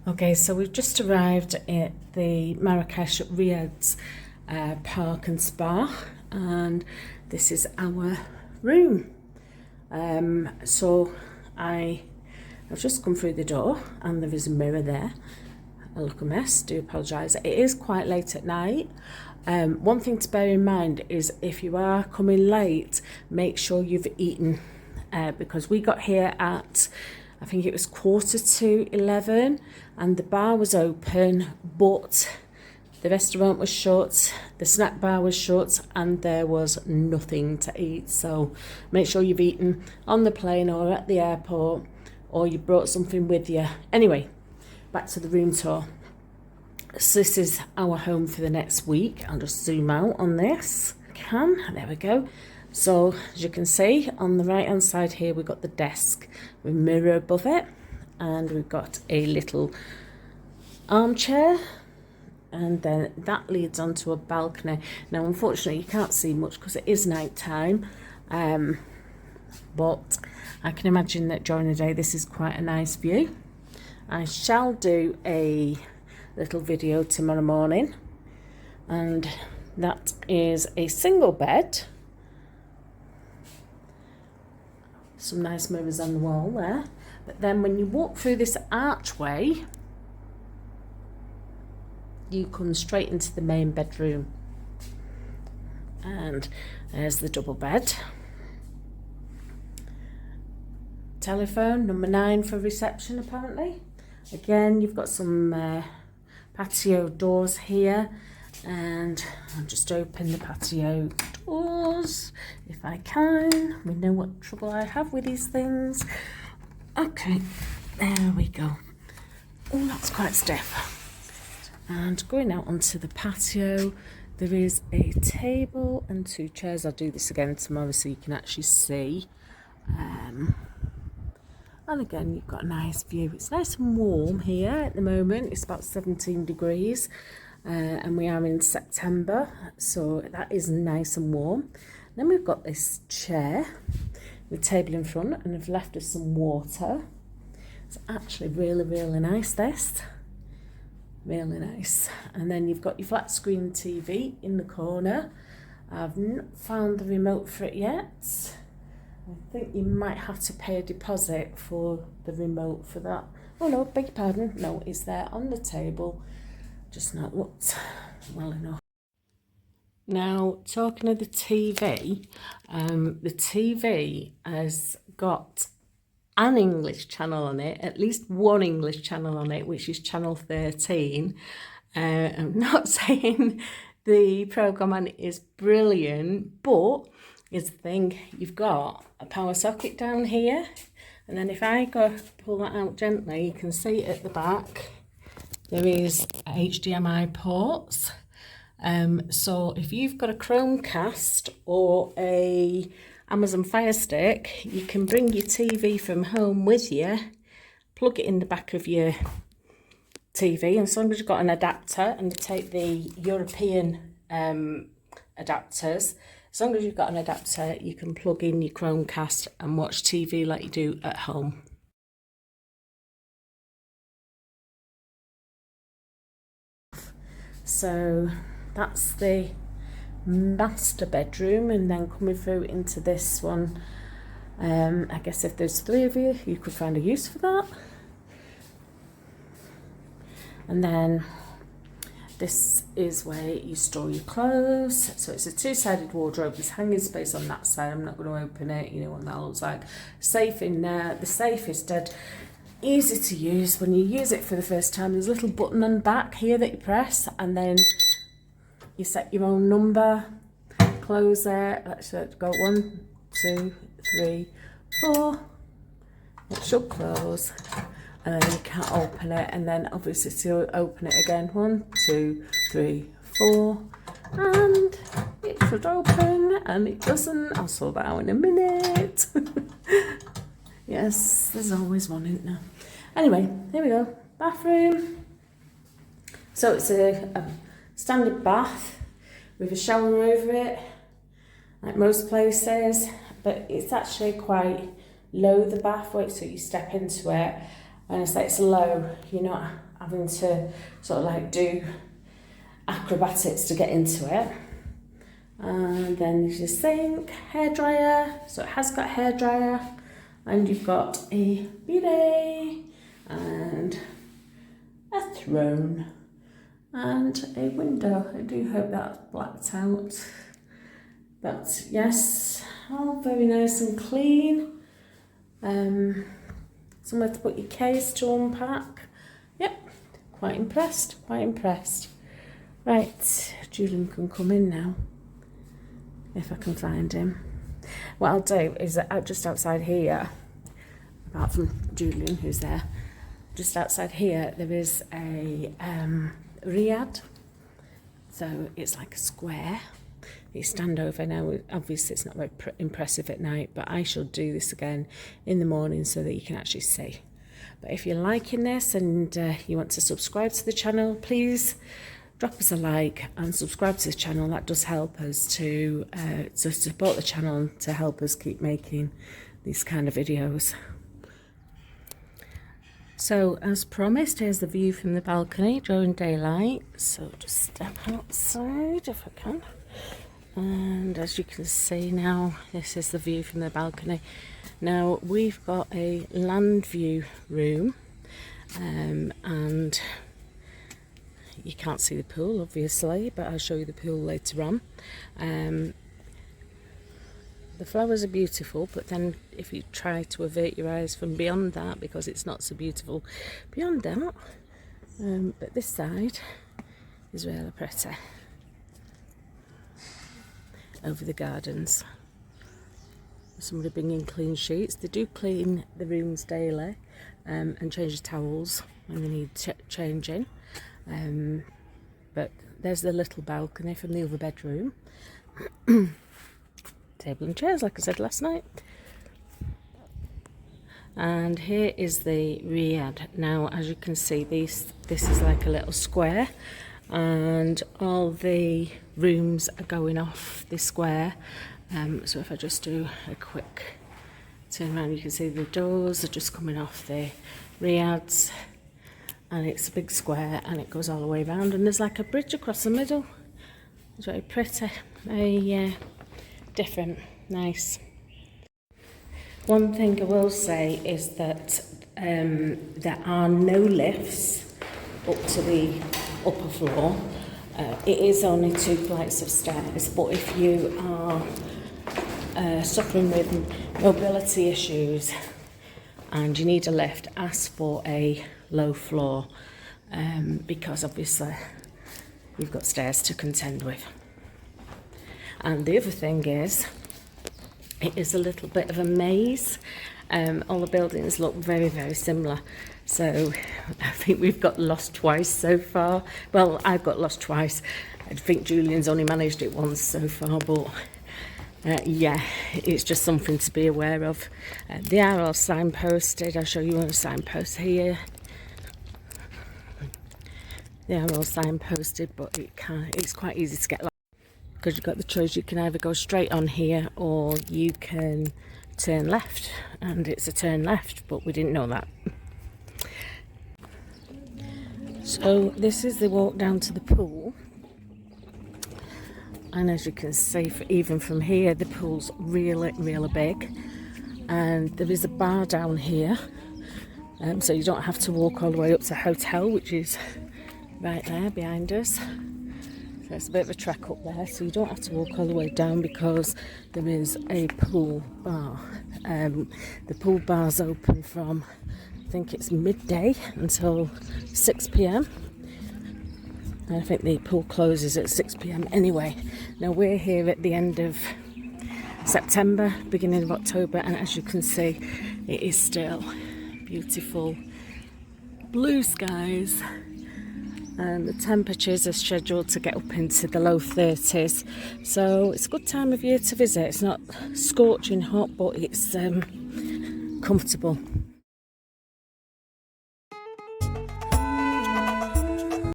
Okay, so we've just arrived at the Marrakech Ryads Park and Spa, and this is our room. So I've just come through the door and there is a mirror there. I look a mess, do apologise. It is quite late at night. One thing to bear in mind is if you are coming late, make sure you've eaten, because we got here at, I think it was 11:15, and the bar was open, but the restaurant was shut, the snack bar was shut, and there was nothing to eat. So make sure you've eaten on the plane or at the airport, or you brought something with you. Anyway, back to the room tour. So this is our home for the next week. I'll just zoom out on this. There we go. So as you can see on the right hand side here, we've got the desk with a mirror above it, and we've got a little armchair, and then that leads onto a balcony. Now unfortunately you can't see much because it is night time, but I can imagine that during the day this is quite a nice view. I shall do a little video tomorrow morning, and that is a single bed. Some nice mirrors on the wall there. But then when you walk through this archway, you come straight into the main bedroom. And there's the double bed. Telephone, number 9 for reception apparently. Again, you've got some patio doors here, and I'll just open the patio doors if I can. We know what trouble I have with these things. Okay, there we go. Oh, that's quite stiff. And going out onto the patio, there is a table and 2 chairs. I'll do this again tomorrow so you can actually see. And again, you've got a nice view. It's nice and warm here at the moment. It's about 17 degrees. And we are in September, so that is nice and warm. Then we've got this chair with a table in front, and I've left us some water. It's actually really, really nice, this. Really nice. And then you've got your flat screen TV in the corner. I've not found the remote for it yet. I think you might have to pay a deposit for the remote for that. Oh no, beg your pardon. No, it's there on the table. Just not looked well enough. Now, talking of the TV has got an English channel on it, at least one English channel on it, which is channel 13. I'm not saying the programme on it is brilliant, but here's the thing, you've got a power socket down here, and then if I go pull that out gently, you can see at the back there is HDMI ports. So if you've got a Chromecast or a Amazon Fire Stick, you can bring your TV from home with you, plug it in the back of your TV, and as long as you've got an adapter, and you take the European adapters, as long as you've got an adapter, you can plug in your Chromecast and watch TV like you do at home. So that's the master bedroom, and then coming through into this one, I guess if there's 3 of you, you could find a use for that. And then this is where you store your clothes. So it's a 2-sided wardrobe. There's hanging space on that side. I'm not going to open it. You know what that looks like. Safe in there. The safe is dead easy to use. When you use it for the first time, there's a little button on the back here that you press, and then you set your own number, close it. Let's go 1, 2, 3, 4. It should close, and then you can't open it, and then obviously to open it again, 1, 2, 3, 4, and it should open, and it doesn't. I'll sort that out in a minute. Yes, there's always one, isn't there? Anyway, here we go. Bathroom. So it's a standard bath with a shower over it, like most places, but it's actually quite low, the bath, so you step into it. when I say it's low, you're not having to sort of like do acrobatics to get into it. And then there's your sink, hairdryer, so it has got hairdryer, and you've got a bidet and a throne and a window. I do hope that's blacked out, but yes, all very nice and clean. Somewhere to put your case to unpack. Yep, quite impressed, quite impressed. Right, Julian can come in now, if I can find him. What I'll do is that just outside here, apart from Julian who's there, just outside here there is a Riad. So it's like a square. You stand over now. Obviously it's not very impressive at night, but I shall do this again in the morning so that you can actually see. But if you're liking this and you want to subscribe to the channel, please drop us a like and subscribe to the channel. That does help us to support the channel and to help us keep making these kind of videos. So as promised, here's the view from the balcony during daylight. So just step outside if I can. And as you can see now, this is the view from the balcony. Now we've got a land view room, and you can't see the pool obviously, but I'll show you the pool later on. The flowers are beautiful, but then if you try to avert your eyes from beyond that, because it's not so beautiful beyond that, but this side is really pretty over the gardens. Somebody bringing clean sheets. They do clean the rooms daily and change the towels when they need changing. But there's the little balcony from the other bedroom. Table and chairs, like I said last night. And here is the Riad. Now, as you can see, this is like a little square, and all the rooms are going off this square. So if I just do a quick turn around, you can see the doors are just coming off the Riads, and it's a big square and it goes all the way around, and there's like a bridge across the middle. It's very pretty, very different, nice. One thing I will say is that there are no lifts up to the upper floor. It is only 2 flights of stairs, but if you are suffering with mobility issues and you need a lift, ask for a low floor, because obviously you've got stairs to contend with. And the other thing is, it is a little bit of a maze. All the buildings look very, very similar. So I think we've got lost twice so far. Well, I've got lost twice. I think Julian's only managed it once so far, but yeah, it's just something to be aware of. They are all signposted. I'll show you on a signpost here. They are all signposted, but it's quite easy to get lost, because you've got the choice. You can either go straight on here or you can turn left, and it's a turn left, but we didn't know that. So this is the walk down to the pool, and as you can see, even from here, the pool's really, really big, and there is a bar down here, so you don't have to walk all the way up to the hotel, which is right there behind us. So it's a bit of a trek up there, so you don't have to walk all the way down, because there is a pool bar. The pool bar's open from, I think it's midday until 6 p.m. And I think the pool closes at 6 p.m. anyway. Now we're here at the end of September, beginning of October, and as you can see, it is still beautiful blue skies. And the temperatures are scheduled to get up into the low 30s, so it's a good time of year to visit. It's not scorching hot, but it's comfortable.